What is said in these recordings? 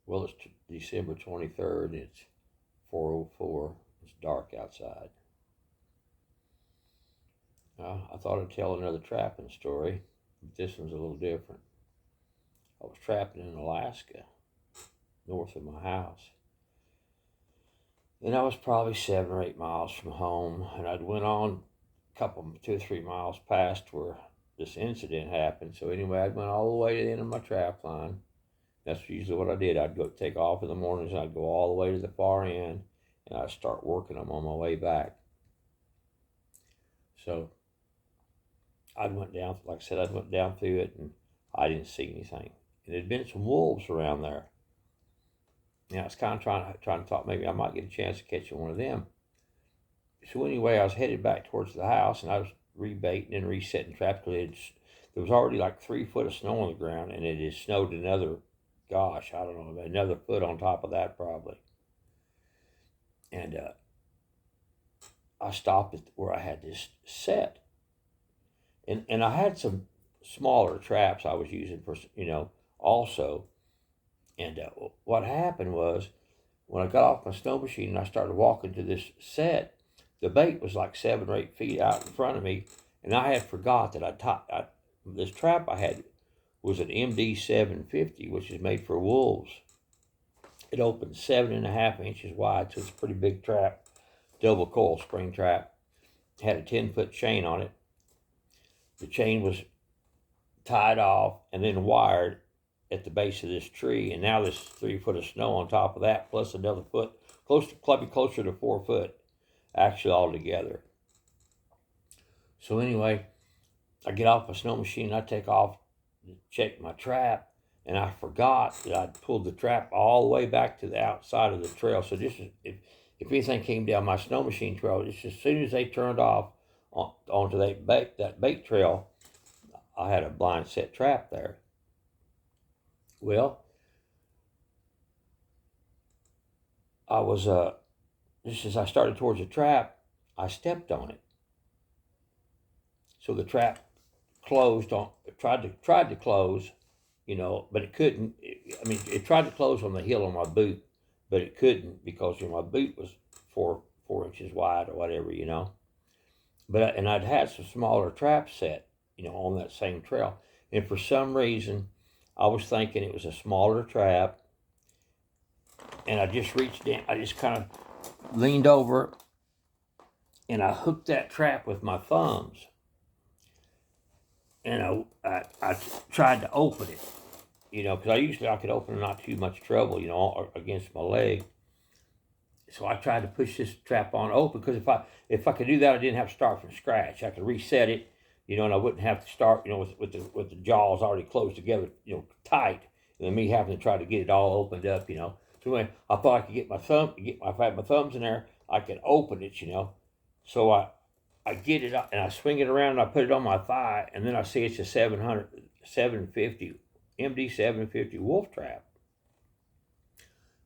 Well, it's December 23rd. It's 4:04. It's dark outside. I thought I'd tell another trapping story, but this one's a little different. I was trapping in Alaska, north of my house. And I was probably 7 or 8 miles from home, and I'd went on a couple, 2 or 3 miles past where this incident happened. So anyway, I went all the way to the end of my trap line. That's usually what I did. I'd go take off in the mornings, and I'd go all the way to the far end, and I'd start working them on my way back. So I went down, like I said, I went down through it, and I didn't see anything. And there'd been some wolves around there. And I was kind of trying to thought maybe I might get a chance of catching one of them. So anyway, I was headed back towards the house, and I was rebaiting and resetting traps because there was already like 3 foot of snow on the ground, and it had snowed another, gosh, I don't know, another foot on top of that probably. And I stopped at where I had this set, and I had some smaller traps I was using for also. And what happened was, when I got off my snow machine and I started walking to this set, the bait was like 7 or 8 feet out in front of me, and I had forgot that this trap I had was an MD 750, which is made for wolves. It opened 7.5 inches wide, so it's a pretty big trap, double coil spring trap. It had a 10-foot chain on it. The chain was tied off and then wired at the base of this tree, and now there's 3 foot of snow on top of that, plus another foot, closer to 4 foot, actually altogether. So anyway, I get off my snow machine, I take off to check my trap, and I forgot that I'd pulled the trap all the way back to the outside of the trail. So just if anything came down my snow machine trail, just as soon as they turned off onto that bait trail, I had a blind set trap there. Well, I was just as I started towards the trap, I stepped on it. So the trap closed on. Tried to close, but it couldn't. It tried to close on the heel of my boot, but it couldn't because my boot was four inches wide or whatever, But I'd had some smaller traps set, on that same trail, and for some reason, I was thinking it was a smaller trap, and I just reached down. I just kind of leaned over, and I hooked that trap with my thumbs, and I tried to open it, because I could open it not too much trouble, against my leg. So I tried to push this trap on open because if I could do that, I didn't have to start from scratch. I could reset it, and I wouldn't have to start, with the jaws already closed together, tight, and then me having to try to get it all opened up, So anyway, I thought I could if I had my thumbs in there, I could open it, So I get it up and I swing it around and I put it on my thigh, and then I see it's a 750 MD 750 wolf trap.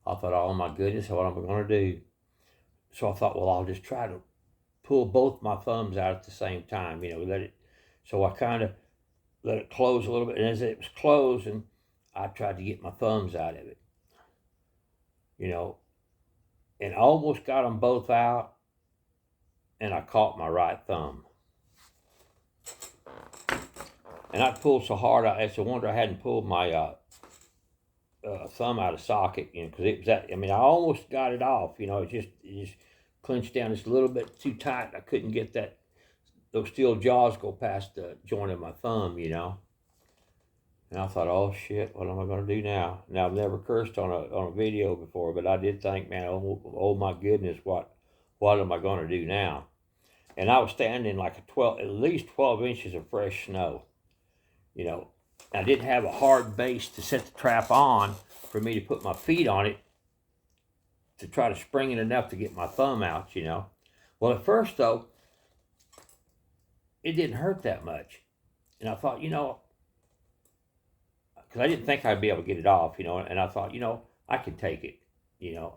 I thought, oh my goodness, what am I going to do? So I thought, well, I'll just try to pull both my thumbs out at the same time, let it. So I kind of let it close a little bit, and as it was closing, I tried to get my thumbs out of it, and I almost got them both out, and I caught my right thumb. And I pulled so hard, it's a wonder I hadn't pulled my thumb out of socket, because it was I almost got it off, it just clenched down just a little bit too tight. I couldn't get those steel jaws go past the joint of my thumb, And I thought, oh shit, what am I going to do now? Now I've never cursed on a video before, but I did think, man, oh my goodness, what am I going to do now? And I was standing like at least 12 inches of fresh snow, I didn't have a hard base to set the trap on for me to put my feet on it to try to spring it enough to get my thumb out, Well, at first, though, it didn't hurt that much. And I thought, because I didn't think I'd be able to get it off, and I thought, I can take it.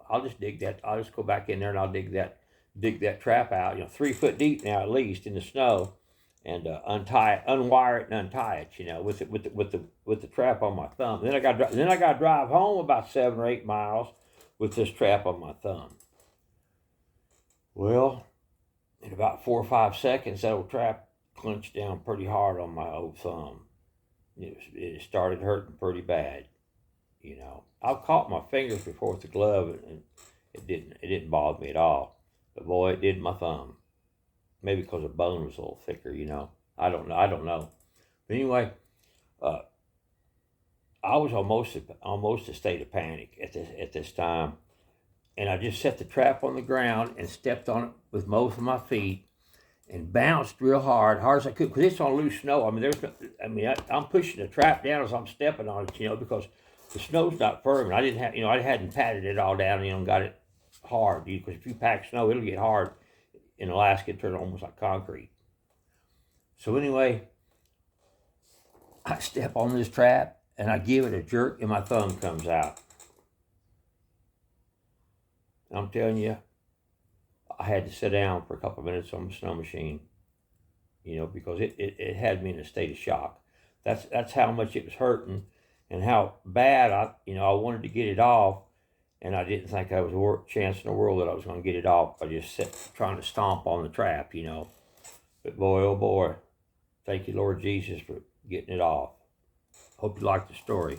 I'll just dig that. I'll just go back in there and I'll dig that trap out, 3 foot deep now at least in the snow. and unwire it and untie it, you know, with the trap on my thumb. Then I got to drive home about 7 or 8 miles with this trap on my thumb. Well, in about 4 or 5 seconds, that old trap clenched down pretty hard on my old thumb. It started hurting pretty bad, you know. I've caught my fingers before with the glove, and it didn't bother me at all. But boy, it did my thumb. Maybe because the bone was a little thicker, you know. I don't know. But anyway, I was almost a state of panic at this time, and I just set the trap on the ground and stepped on it with both of my feet and bounced real hard as I could, because it's on loose snow. I mean, I'm pushing the trap down as I'm stepping on it, you know, because the snow's not firm, and I hadn't patted it all down, you know, and got it hard, because if you pack snow, it'll get hard. In Alaska, it turned almost like concrete. So anyway, I step on this trap and I give it a jerk, and my thumb comes out. I'm telling you, I had to sit down for a couple of minutes on the snow machine, you know, because it had me in a state of shock. That's how much it was hurting, and how bad I wanted to get it off, and I didn't think there was a chance in the world that I was going to get it off. I just sat trying to stomp on the trap, you know. But boy, oh boy, thank you, Lord Jesus, for getting it off. Hope you liked the story.